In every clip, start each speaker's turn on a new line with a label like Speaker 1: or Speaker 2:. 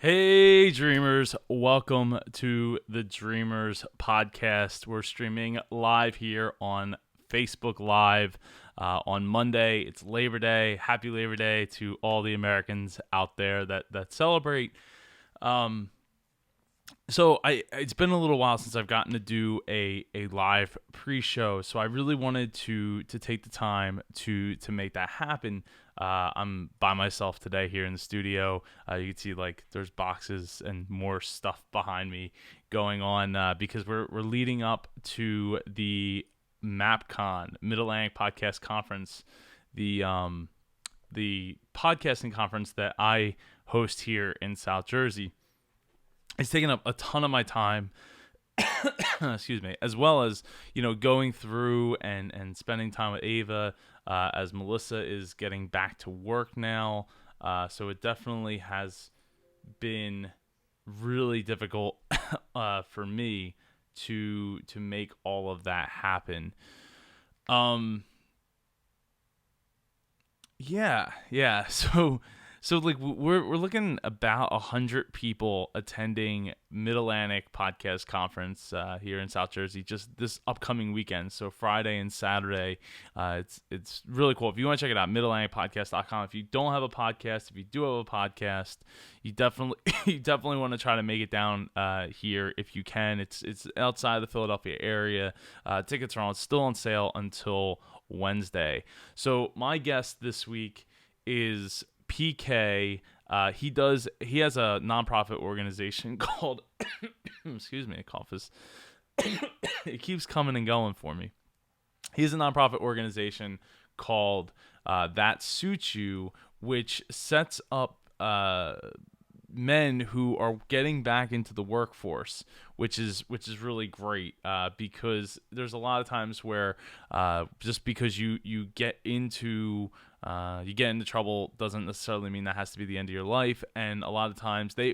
Speaker 1: Hey, Dreamers. Welcome to the Dreamers podcast. We're streaming live here on Facebook Live on Monday. It's Labor Day. Happy Labor Day to all the Americans out there that celebrate. Um, it's been a little while since I've gotten to do a live pre-show, so I really wanted to take the time to make that happen. I'm by myself today here in the studio. You can see like there's boxes and more stuff behind me going on because we're leading up to the MapCon Mid Atlantic Podcast Conference, the podcasting conference that I host here in South Jersey. It's taken up a ton of my time, excuse me, as well as going through and spending time with Ava as Melissa is getting back to work now. So it definitely has been really difficult for me to make all of that happen. Yeah. So like we're looking about 100 people attending Mid Atlantic Podcast Conference here in South Jersey just this upcoming weekend. So Friday and Saturday, it's really cool. If you want to check it out, midatlanticpodcast.com. If you don't have a podcast, if you do have a podcast, you definitely you definitely want to try to make it down here if you can. It's outside the Philadelphia area. Tickets are still on sale until Wednesday. So my guest this week is PK. He has a nonprofit organization called excuse me, a cough is it keeps coming and going for me. He has a nonprofit organization called That Suits You, which sets up men who are getting back into the workforce, which is really great because there's a lot of times where just because you get into trouble doesn't necessarily mean that has to be the end of your life. And a lot of times they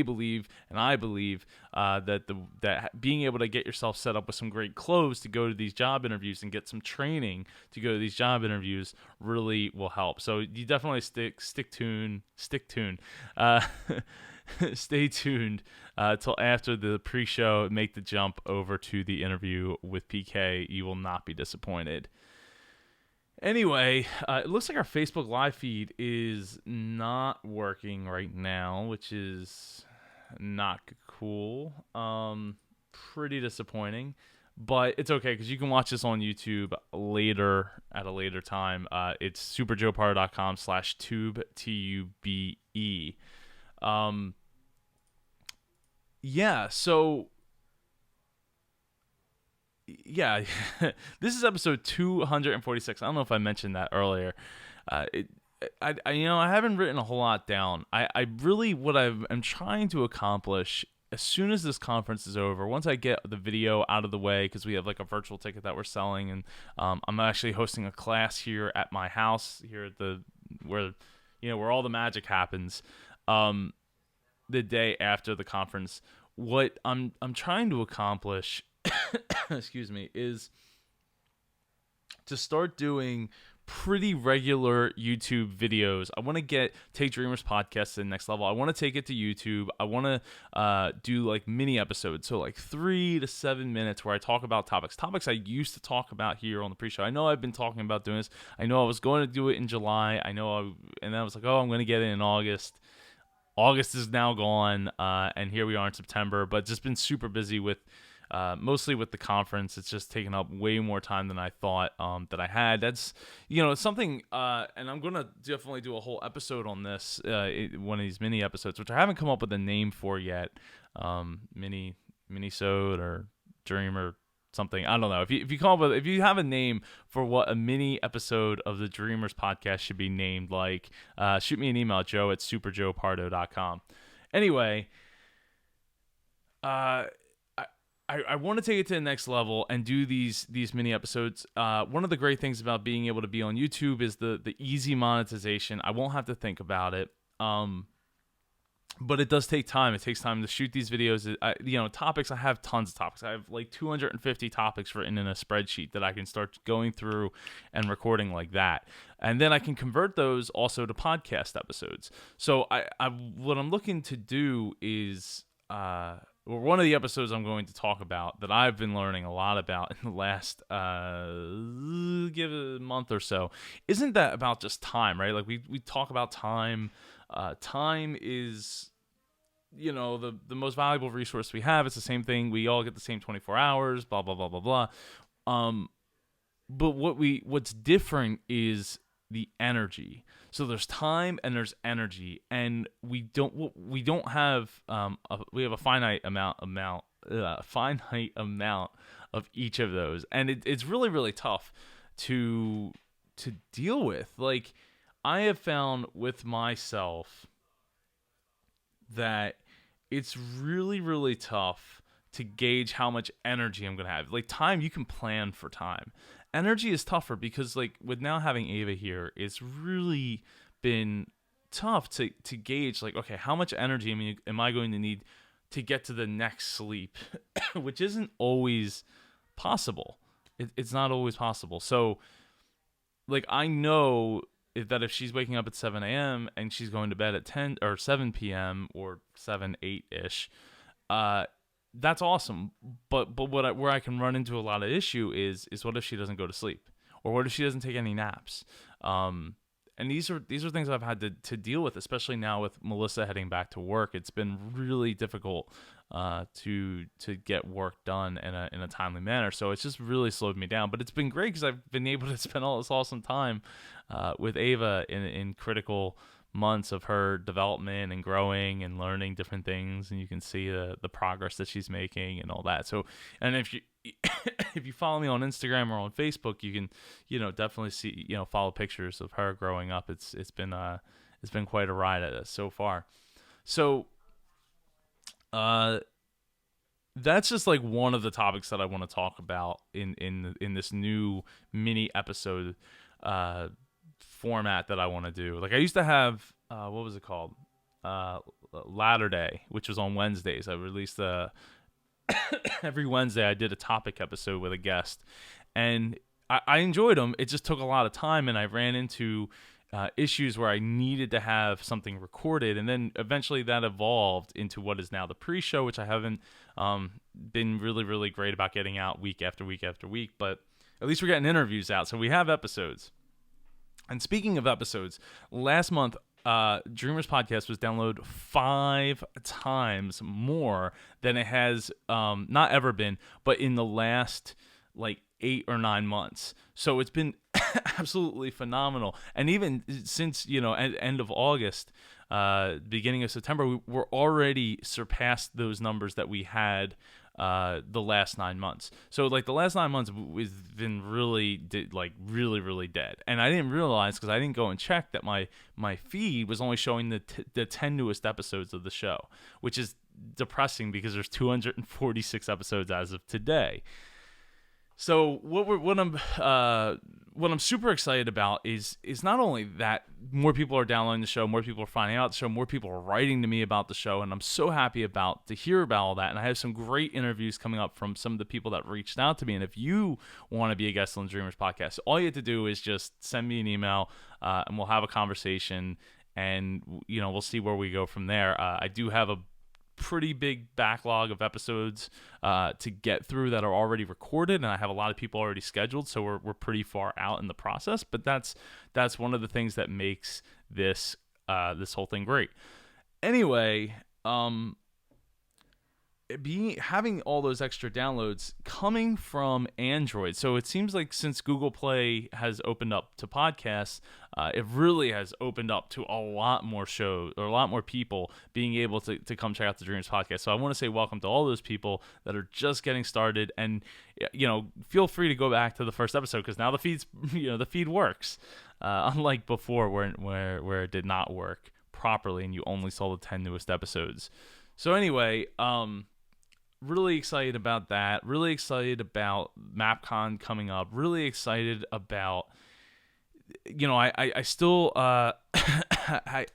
Speaker 1: believe, and I believe that being able to get yourself set up with some great clothes to go to these job interviews and get some training to go to these job interviews really will help. So you definitely stay tuned till after the pre-show. Make the jump over to the interview with PK. You will not be disappointed. Anyway, it looks like our Facebook Live feed is not working right now, which is not cool. Pretty disappointing, but it's okay because you can watch this on YouTube later at a later time. It's superjoepardo.com/tube, TUBE. Yeah, so yeah, this is episode 246. I don't know if I mentioned that earlier. Uh, it, I haven't written a whole lot down. I really what I'm trying to accomplish as soon as this conference is over. Once I get the video out of the way, because we have like a virtual ticket that we're selling, and I'm actually hosting a class here at my house here at where all the magic happens. The day after the conference, what I'm trying to accomplish excuse me, is to start doing pretty regular YouTube videos. I want to take Dreamers podcast to the next level. I want to take it to YouTube. I want to do like mini episodes, so like 3 to 7 minutes where I talk about topics I used to talk about here on the pre-show. I know I've been talking about doing this. I know I was going to do it in July. And then I was like, oh, I'm going to get it in August. August is now gone, and here we are in September. But just been super busy with. Mostly with the conference. It's just taken up way more time than I thought that I had. That's it's something, and I'm gonna definitely do a whole episode on this, one of these mini episodes, which I haven't come up with a name for yet. Minisode or Dream or something. I don't know. If you have a name for what a mini episode of the Dreamers podcast should be named, like shoot me an email at joe@superjoepardo.com. Anyway, I want to take it to the next level and do these mini episodes. One of the great things about being able to be on YouTube is the easy monetization. I won't have to think about it. but it does take time. It takes time to shoot these videos. Topics, I have tons of topics. I have like 250 topics written in a spreadsheet that I can start going through and recording like that. And then I can convert those also to podcast episodes. So what I'm looking to do is, one of the episodes I'm going to talk about that I've been learning a lot about in the last give it a month or so, isn't that about just time, right? Like we talk about time. Time is, the most valuable resource we have. It's the same thing. We all get the same 24 hours, blah, blah, blah, blah, blah. But what's different is the energy. So there's time and there's energy, and we don't have we have a finite amount of each of those, and it's really, really tough to deal with. Like, I have found with myself that it's really, really tough to gauge how much energy I'm going to have. Like, time, you can plan for time. Energy is tougher because, like, with now having Ava here, it's really been tough to gauge, like, okay, how much energy am I going to need to get to the next sleep, which isn't always possible. It's not always possible. So, like, I know that if she's waking up at 7 a.m. and she's going to bed at 10 or 7 p.m. or 8-ish, that's awesome. But where I can run into a lot of issue is what if she doesn't go to sleep, or what if she doesn't take any naps? And these are things I've had to deal with, especially now with Melissa heading back to work. It's been really difficult to get work done in a timely manner. So it's just really slowed me down. But it's been great because I've been able to spend all this awesome time with Ava in critical months of her development and growing and learning different things, and you can see the progress that she's making and all that. So, and if you follow me on Instagram or on Facebook, you can definitely see follow pictures of her growing up. It's been quite a ride so far. So that's just like one of the topics that I want to talk about in this new mini episode format that I want to do. Like, I used to have what was it called, Latter Day, which was on Wednesdays. I released every Wednesday I did a topic episode with a guest, and I enjoyed them. It just took a lot of time, and I ran into issues where I needed to have something recorded, and then eventually that evolved into what is now the pre-show, which I haven't been really, really great about getting out week after week after week, but at least we're getting interviews out, so we have episodes. And speaking of episodes, last month, Dreamers Podcast was downloaded 5 times more than it has not ever been, but in the last like 8 or 9 months. So it's been absolutely phenomenal. And even since end of August, beginning of September, we're already surpassed those numbers that we had the last 9 months. So like the last 9 months has been really really dead, and I didn't realize, because I didn't go and check, that my feed was only showing the 10 newest episodes of the show, which is depressing because there's 246 episodes as of today. So what I'm super excited about is not only that more people are downloading the show, more people are finding out the show, more people are writing to me about the show, and I'm so happy to hear about all that. And I have some great interviews coming up from some of the people that reached out to me. And if you want to be a guest on the Dreamers Podcast, all you have to do is just send me an email, and we'll have a conversation, and we'll see where we go from there. I do have a pretty big backlog of episodes to get through that are already recorded, and I have a lot of people already scheduled, so we're pretty far out in the process. But that's one of the things that makes this whole thing great. Anyway, having all those extra downloads coming from Android. So it seems like since Google Play has opened up to podcasts, it really has opened up to a lot more shows, or a lot more people being able to come check out the Dreamers Podcast. So I want to say welcome to all those people that are just getting started, and feel free to go back to the first episode, because now the feed works, unlike before where it did not work properly and you only saw the 10 newest episodes. So anyway, really excited about that. Really excited about MapCon coming up. Really excited about, I still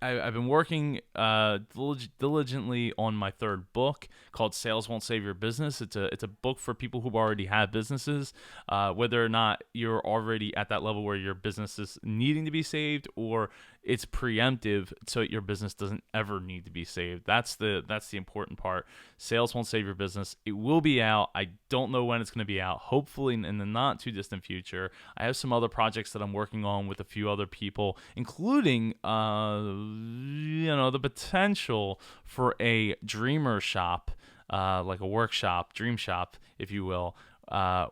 Speaker 1: I've been working diligently on my third book called Sales Won't Save Your Business. It's a book for people who already have businesses, whether or not you're already at that level where your business is needing to be saved, or it's preemptive so your business doesn't ever need to be saved. That's the important part. Sales Won't Save Your Business. It will be out. I don't know when it's going to be out. Hopefully in the not too distant future. I have some other projects that I'm working on with a few other people, including the potential for a dreamer shop, like a workshop, dream shop, if you will,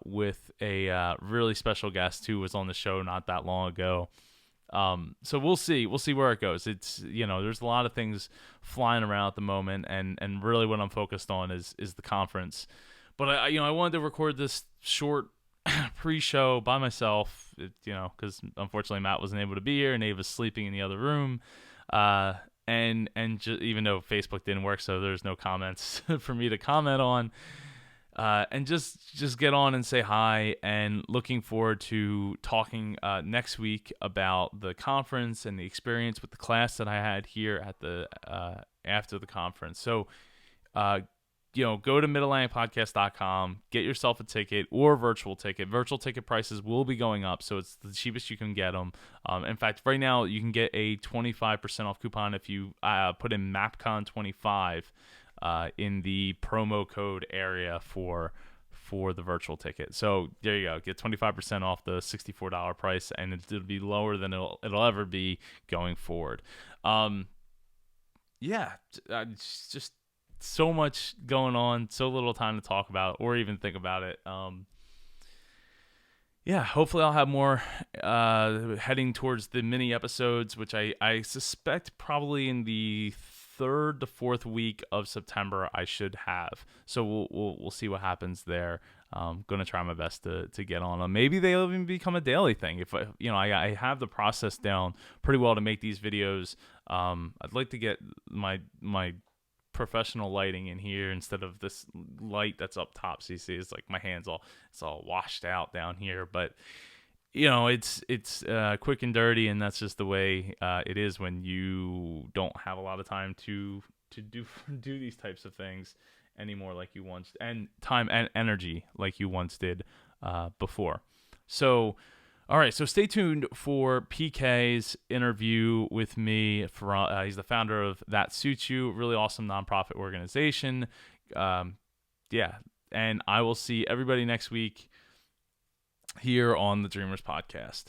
Speaker 1: with a really special guest who was on the show not that long ago. So we'll see where it goes. It's, there's a lot of things flying around at the moment, and really what I'm focused on is the conference. But I wanted to record this short pre-show by myself, because unfortunately Matt wasn't able to be here and Ava was sleeping in the other room. And even though Facebook didn't work, so there's no comments for me to comment on. And just get on and say hi, and looking forward to talking next week about the conference and the experience with the class that I had here at the after the conference. So, go to midatlanticpodcast.com, get yourself a ticket or a virtual ticket. Virtual ticket prices will be going up, so it's the cheapest you can get them. In fact, right now you can get a 25% off coupon if you put in MapCon25. In the promo code area for the virtual ticket. So there you go. Get 25% off the $64 price, and it'll be lower than it'll ever be going forward. It's just so much going on, so little time to talk about or even think about it. Hopefully I'll have more heading towards the mini episodes, which I suspect probably in the third to fourth week of September I should have. So we'll see what happens there. I'm gonna try my best to get on them. Maybe they'll even become a daily thing. If I have the process down pretty well to make these videos. I'd like to get my professional lighting in here instead of this light that's up top. So you see, it's like my hands it's all washed out down here, but it's quick and dirty, and that's just the way it is when you don't have a lot of time to do these types of things anymore, like you once, and time and energy like you once did before. So, all right, so stay tuned for PK's interview with me. He's the founder of That Suits You, really awesome nonprofit organization. And I will see everybody next week here on the Dreamers Podcast.